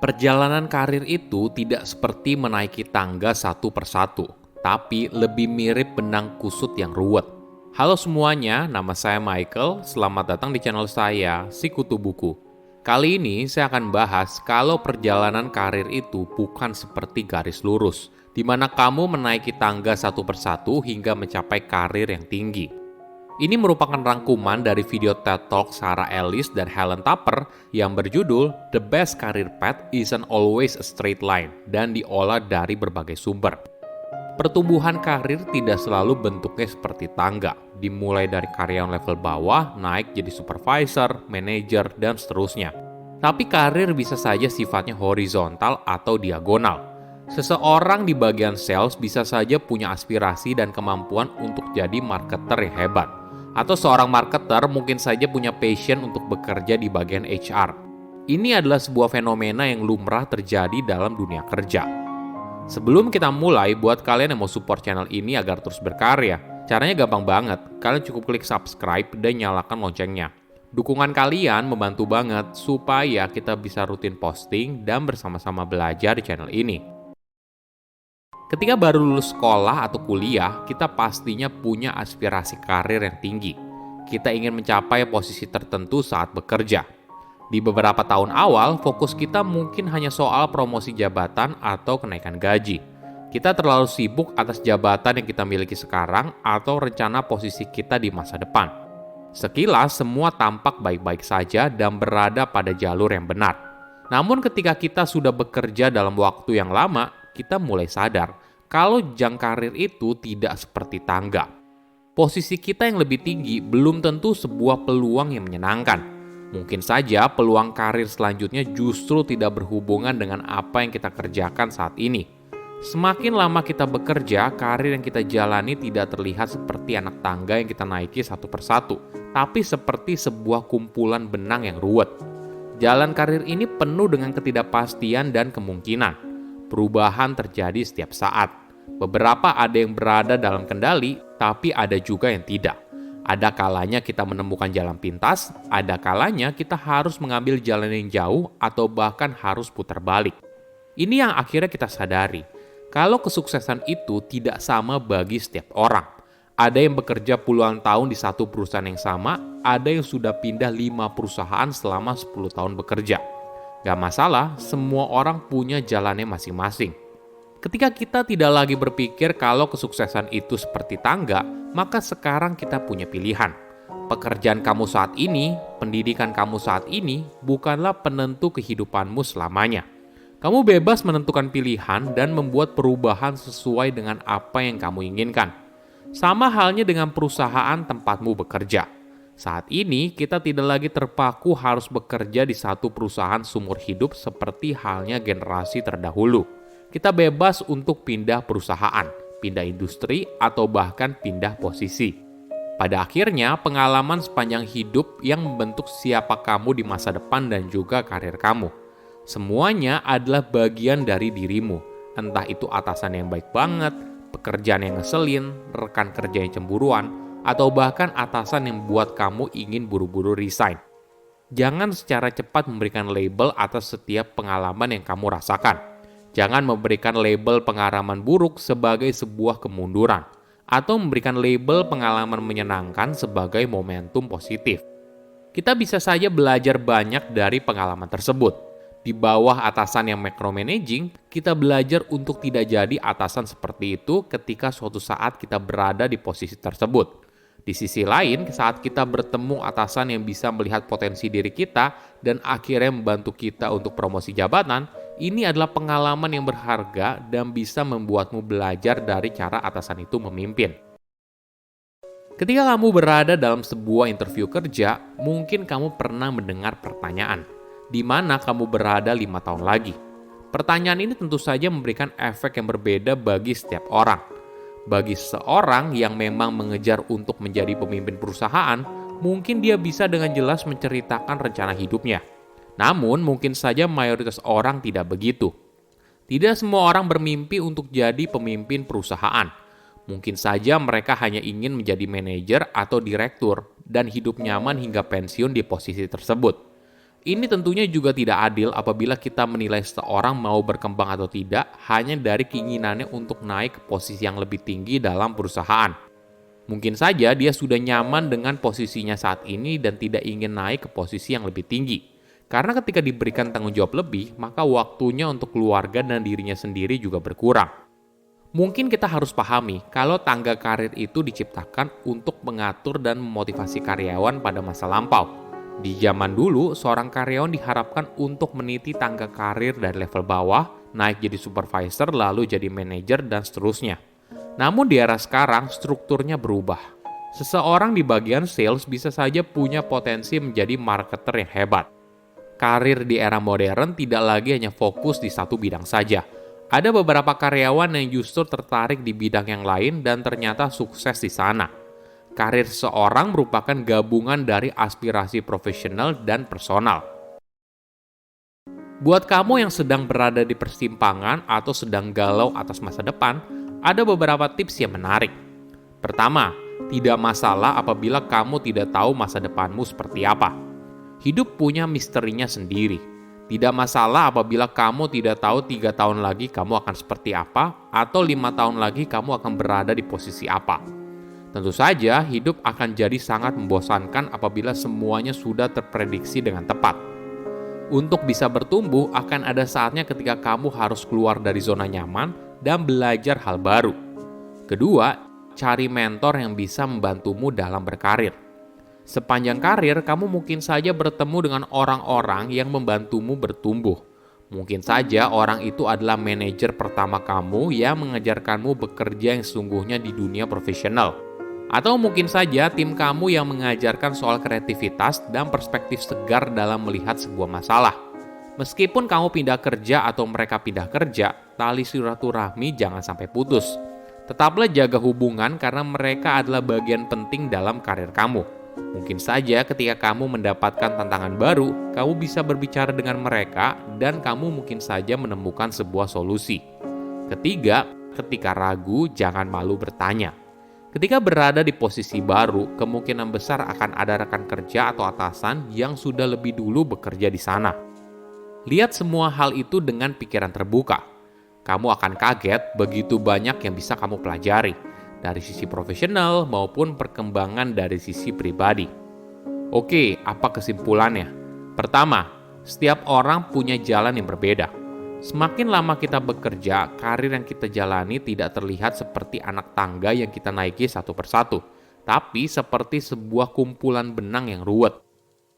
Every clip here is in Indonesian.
Perjalanan karir itu tidak seperti menaiki tangga satu persatu, tapi lebih mirip benang kusut yang ruwet. Halo semuanya, nama saya Michael. Selamat datang di channel saya, Sikutu Buku. Kali ini saya akan bahas kalau perjalanan karir itu bukan seperti garis lurus, di mana kamu menaiki tangga satu persatu hingga mencapai karir yang tinggi. Ini merupakan rangkuman dari video TED Talk Sarah Ellis dan Helen Tupper yang berjudul The Best Career Path Isn't Always a Straight Line dan diolah dari berbagai sumber. Pertumbuhan karir tidak selalu bentuknya seperti tangga, dimulai dari karyawan level bawah, naik jadi supervisor, manajer, dan seterusnya. Tapi karir bisa saja sifatnya horizontal atau diagonal. Seseorang di bagian sales bisa saja punya aspirasi dan kemampuan untuk jadi marketer yang hebat. Atau seorang marketer mungkin saja punya passion untuk bekerja di bagian HR. Ini adalah sebuah fenomena yang lumrah terjadi dalam dunia kerja. Sebelum kita mulai, buat kalian yang mau support channel ini agar terus berkarya, caranya gampang banget. Kalian cukup klik subscribe dan nyalakan loncengnya. Dukungan kalian membantu banget supaya kita bisa rutin posting dan bersama-sama belajar di channel ini. Ketika baru lulus sekolah atau kuliah, kita pastinya punya aspirasi karir yang tinggi. Kita ingin mencapai posisi tertentu saat bekerja. Di beberapa tahun awal, fokus kita mungkin hanya soal promosi jabatan atau kenaikan gaji. Kita terlalu sibuk atas jabatan yang kita miliki sekarang atau rencana posisi kita di masa depan. Sekilas, semua tampak baik-baik saja dan berada pada jalur yang benar. Namun ketika kita sudah bekerja dalam waktu yang lama, kita mulai sadar kalau jang karir itu tidak seperti tangga. Posisi kita yang lebih tinggi belum tentu sebuah peluang yang menyenangkan. Mungkin saja peluang karir selanjutnya justru tidak berhubungan dengan apa yang kita kerjakan saat ini. Semakin lama kita bekerja, karir yang kita jalani tidak terlihat seperti anak tangga yang kita naiki satu persatu, tapi seperti sebuah kumpulan benang yang ruwet. Jalan karir ini penuh dengan ketidakpastian dan kemungkinan. Perubahan terjadi setiap saat. Beberapa ada yang berada dalam kendali, tapi ada juga yang tidak. Ada kalanya kita menemukan jalan pintas, ada kalanya kita harus mengambil jalan yang jauh atau bahkan harus putar balik. Ini yang akhirnya kita sadari. Kalau kesuksesan itu tidak sama bagi setiap orang. Ada yang bekerja puluhan tahun di satu perusahaan yang sama, ada yang sudah pindah 5 perusahaan selama 10 tahun bekerja. Gak masalah, semua orang punya jalannya masing-masing. Ketika kita tidak lagi berpikir kalau kesuksesan itu seperti tangga, maka sekarang kita punya pilihan. Pekerjaan kamu saat ini, pendidikan kamu saat ini, bukanlah penentu kehidupanmu selamanya. Kamu bebas menentukan pilihan dan membuat perubahan sesuai dengan apa yang kamu inginkan. Sama halnya dengan perusahaan tempatmu bekerja. Saat ini, kita tidak lagi terpaku harus bekerja di satu perusahaan seumur hidup seperti halnya generasi terdahulu. Kita bebas untuk pindah perusahaan, pindah industri, atau bahkan pindah posisi. Pada akhirnya, pengalaman sepanjang hidup yang membentuk siapa kamu di masa depan dan juga karir kamu. Semuanya adalah bagian dari dirimu, entah itu atasan yang baik banget, pekerjaan yang ngeselin, rekan kerja yang cemburuan, atau bahkan atasan yang membuat kamu ingin buru-buru resign. Jangan secara cepat memberikan label atas setiap pengalaman yang kamu rasakan. Jangan memberikan label pengalaman buruk sebagai sebuah kemunduran, atau memberikan label pengalaman menyenangkan sebagai momentum positif. Kita bisa saja belajar banyak dari pengalaman tersebut. Di bawah atasan yang micromanaging, kita belajar untuk tidak jadi atasan seperti itu ketika suatu saat kita berada di posisi tersebut. Di sisi lain, saat kita bertemu atasan yang bisa melihat potensi diri kita dan akhirnya membantu kita untuk promosi jabatan, ini adalah pengalaman yang berharga dan bisa membuatmu belajar dari cara atasan itu memimpin. Ketika kamu berada dalam sebuah interview kerja, mungkin kamu pernah mendengar pertanyaan, di mana kamu berada 5 tahun lagi? Pertanyaan ini tentu saja memberikan efek yang berbeda bagi setiap orang. Bagi seorang yang memang mengejar untuk menjadi pemimpin perusahaan, mungkin dia bisa dengan jelas menceritakan rencana hidupnya. Namun, mungkin saja mayoritas orang tidak begitu. Tidak semua orang bermimpi untuk jadi pemimpin perusahaan. Mungkin saja mereka hanya ingin menjadi manajer atau direktur dan hidup nyaman hingga pensiun di posisi tersebut. Ini tentunya juga tidak adil apabila kita menilai seseorang mau berkembang atau tidak hanya dari keinginannya untuk naik ke posisi yang lebih tinggi dalam perusahaan. Mungkin saja dia sudah nyaman dengan posisinya saat ini dan tidak ingin naik ke posisi yang lebih tinggi. Karena ketika diberikan tanggung jawab lebih, maka waktunya untuk keluarga dan dirinya sendiri juga berkurang. Mungkin kita harus pahami kalau tangga karir itu diciptakan untuk mengatur dan memotivasi karyawan pada masa lampau. Di zaman dulu, seorang karyawan diharapkan untuk meniti tangga karir dari level bawah, naik jadi supervisor, lalu jadi manajer, dan seterusnya. Namun di era sekarang, strukturnya berubah. Seseorang di bagian sales bisa saja punya potensi menjadi marketer yang hebat. Karir di era modern tidak lagi hanya fokus di satu bidang saja. Ada beberapa karyawan yang justru tertarik di bidang yang lain dan ternyata sukses di sana. Karir seseorang merupakan gabungan dari aspirasi profesional dan personal. Buat kamu yang sedang berada di persimpangan atau sedang galau atas masa depan, ada beberapa tips yang menarik. Pertama, tidak masalah apabila kamu tidak tahu masa depanmu seperti apa. Hidup punya misterinya sendiri. Tidak masalah apabila kamu tidak tahu 3 tahun lagi kamu akan seperti apa, atau 5 tahun lagi kamu akan berada di posisi apa. Tentu saja, hidup akan jadi sangat membosankan apabila semuanya sudah terprediksi dengan tepat. Untuk bisa bertumbuh, akan ada saatnya ketika kamu harus keluar dari zona nyaman dan belajar hal baru. Kedua, cari mentor yang bisa membantumu dalam berkarir. Sepanjang karir, kamu mungkin saja bertemu dengan orang-orang yang membantumu bertumbuh. Mungkin saja orang itu adalah manajer pertama kamu yang mengajarkanmu bekerja yang sesungguhnya di dunia profesional. Atau mungkin saja tim kamu yang mengajarkan soal kreativitas dan perspektif segar dalam melihat sebuah masalah. Meskipun kamu pindah kerja atau mereka pindah kerja, tali silaturahmi jangan sampai putus. Tetaplah jaga hubungan karena mereka adalah bagian penting dalam karir kamu. Mungkin saja ketika kamu mendapatkan tantangan baru, kamu bisa berbicara dengan mereka dan kamu mungkin saja menemukan sebuah solusi. Ketiga, ketika ragu, jangan malu bertanya. Ketika berada di posisi baru, kemungkinan besar akan ada rekan kerja atau atasan yang sudah lebih dulu bekerja di sana. Lihat semua hal itu dengan pikiran terbuka. Kamu akan kaget begitu banyak yang bisa kamu pelajari, dari sisi profesional maupun perkembangan dari sisi pribadi. Oke, apa kesimpulannya? Pertama, setiap orang punya jalan yang berbeda. Semakin lama kita bekerja, karir yang kita jalani tidak terlihat seperti anak tangga yang kita naiki satu persatu, tapi seperti sebuah kumpulan benang yang ruwet.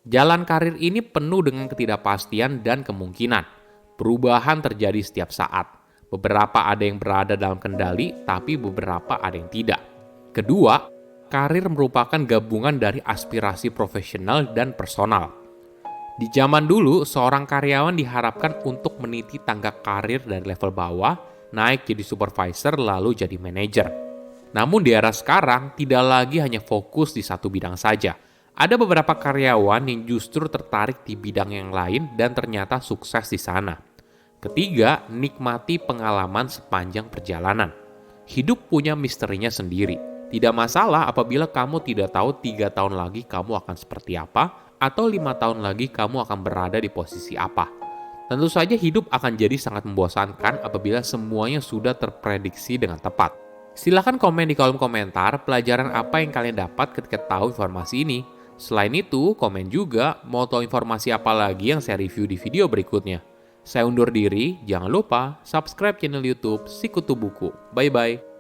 Jalan karir ini penuh dengan ketidakpastian dan kemungkinan. Perubahan terjadi setiap saat. Beberapa ada yang berada dalam kendali, tapi beberapa ada yang tidak. Kedua, karir merupakan gabungan dari aspirasi profesional dan personal. Di zaman dulu, seorang karyawan diharapkan untuk meniti tangga karir dari level bawah, naik jadi supervisor, lalu jadi manajer. Namun di era sekarang, tidak lagi hanya fokus di satu bidang saja. Ada beberapa karyawan yang justru tertarik di bidang yang lain dan ternyata sukses di sana. Ketiga, nikmati pengalaman sepanjang perjalanan. Hidup punya misterinya sendiri. Tidak masalah apabila kamu tidak tahu 3 tahun lagi kamu akan seperti apa, atau 5 tahun lagi kamu akan berada di posisi apa. Tentu saja hidup akan jadi sangat membosankan apabila semuanya sudah terprediksi dengan tepat. Silahkan komen di kolom komentar pelajaran apa yang kalian dapat ketika tahu informasi ini. Selain itu, komen juga mau tahu informasi apa lagi yang saya review di video berikutnya. Saya undur diri, jangan lupa subscribe channel YouTube Sikutu Buku. Bye-bye.